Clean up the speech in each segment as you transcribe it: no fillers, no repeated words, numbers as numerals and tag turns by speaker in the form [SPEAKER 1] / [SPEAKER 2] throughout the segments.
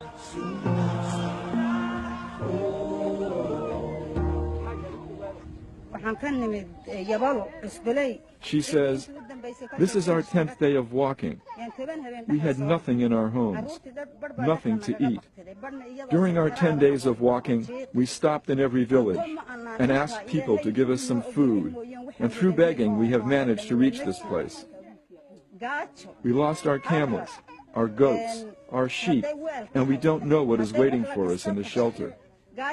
[SPEAKER 1] She says, "This is our 10th day of walking. We had nothing in our homes, nothing to eat. During our 10 days of walking, we stopped in every village and asked people to give us some food, and through begging we have managed to reach this place. We lost our camels, our goats, our sheep, and we don't know what is waiting for us in the shelter.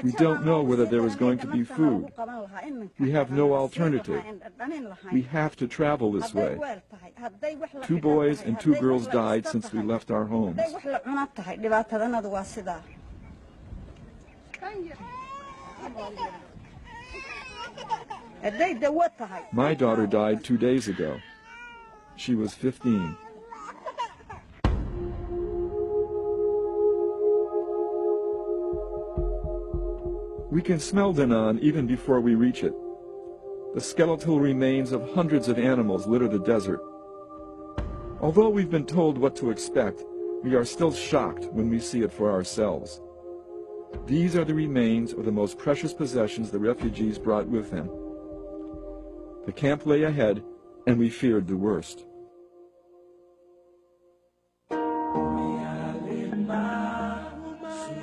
[SPEAKER 1] We don't know whether there is going to be food. We have no alternative. We have to travel this way. 2 boys and 2 girls died since we left our homes." "My daughter died 2 days ago. She was 15. We can smell Danan even before we reach it. The skeletal remains of hundreds of animals litter the desert. Although we've been told what to expect, we are still shocked when we see it for ourselves. These are the remains of the most precious possessions the refugees brought with them. The camp lay ahead, and we feared the worst.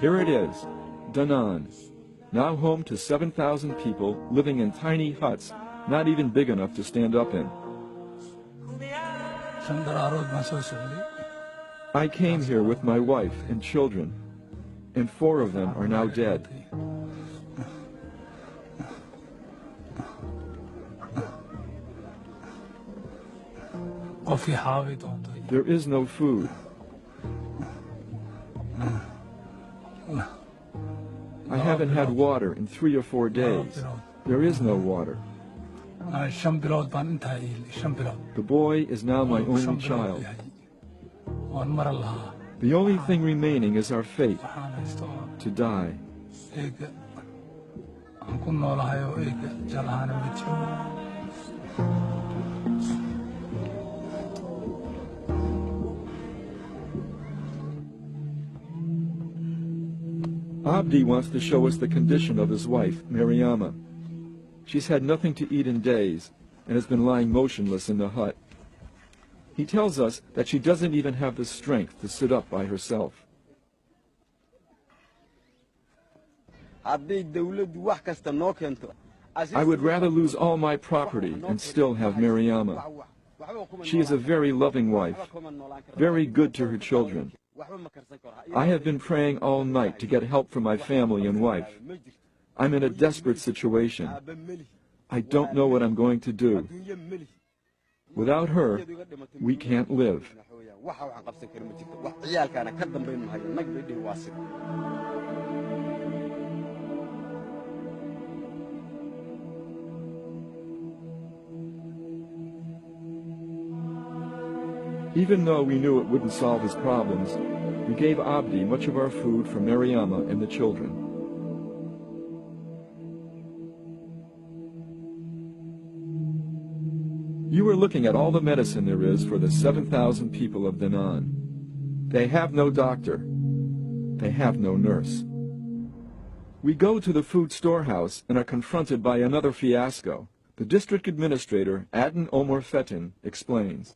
[SPEAKER 1] Here it is, Danan, now home to 7,000 people living in tiny huts, not even big enough to stand up in. I came here with my wife and children, and 4 of them are now dead. There is no food. I haven't had water in 3 or 4 days. There is no water. The boy is now my only child. The only thing remaining is our fate, to die. Abdi wants to show us the condition of his wife, Mariama. She's had nothing to eat in days and has been lying motionless in the hut. He tells us that she doesn't even have the strength to sit up by herself. I would rather lose all my property and still have Mariama. She is a very loving wife, very good to her children. I have been praying all night to get help from my family and wife. I'm in a desperate situation. I don't know what I'm going to do. Without her, we can't live. Even though we knew it wouldn't solve his problems, we gave Abdi much of our food for Mariama and the children. You are looking at all the medicine there is for the 7,000 people of Danan. They have no doctor. They have no nurse. We go to the food storehouse and are confronted by another fiasco. The district administrator, Adnan Omar Fetin, explains.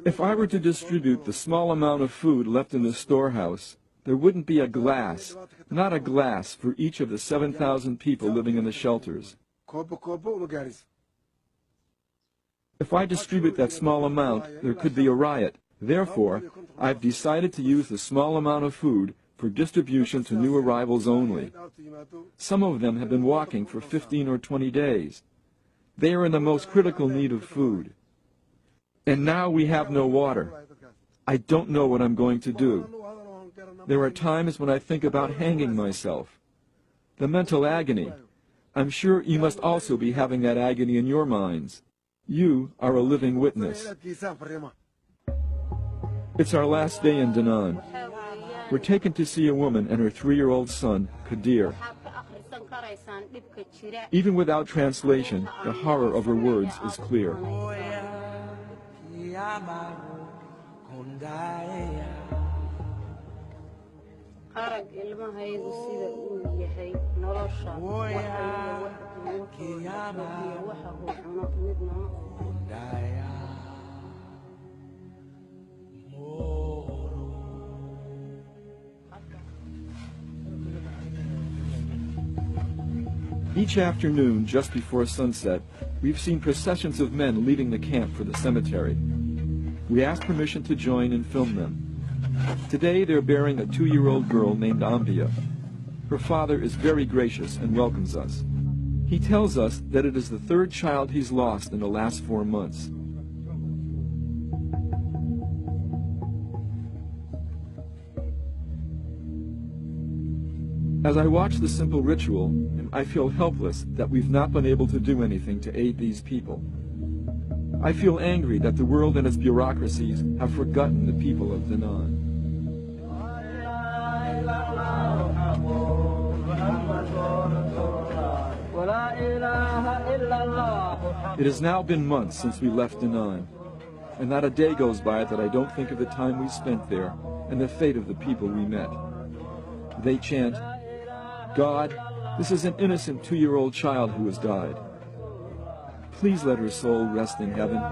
[SPEAKER 1] If I were to distribute the small amount of food left in the storehouse, there wouldn't be a glass, not a glass, for each of the 7,000 people living in the shelters. If I distribute that small amount, there could be a riot. Therefore, I've decided to use the small amount of food for distribution to new arrivals only. Some of them have been walking for 15 or 20 days. They are in the most critical need of food. And now we have no water. I don't know what I'm going to do. There are times when I think about hanging myself. The mental agony. I'm sure you must also be having that agony in your minds. You are a living witness. It's our last day in Danan. We're taken to see a woman and her 3-year-old son, Kadir. Even without translation, the horror of her words is clear. Each afternoon, just before sunset, we've seen processions of men leaving the camp for the cemetery. We asked permission to join and film them. Today they're burying a 2-year-old girl named Ambia. Her father is very gracious and welcomes us. He tells us that it is the 3rd child he's lost in the last 4 months. As I watch the simple ritual, I feel helpless that we've not been able to do anything to aid these people. I feel angry that the world and its bureaucracies have forgotten the people of Dadkan. It has now been months since we left Dadkan, and not a day goes by that I don't think of the time we spent there and the fate of the people we met. They chant, "God, this is an innocent 2-year-old child who has died. Please let her soul rest in heaven."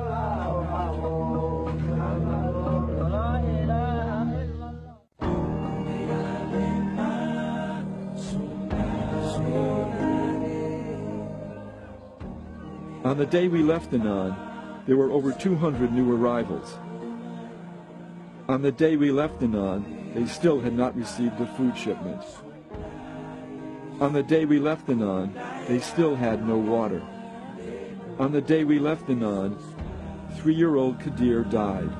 [SPEAKER 1] On the day we left Dadkan, there were over 200 new arrivals. On the day we left Dadkan, they still had not received a food shipment. On the day we left Dadkan, they still had no water. On the day we left Dadkan, 3-year-old Kadir died.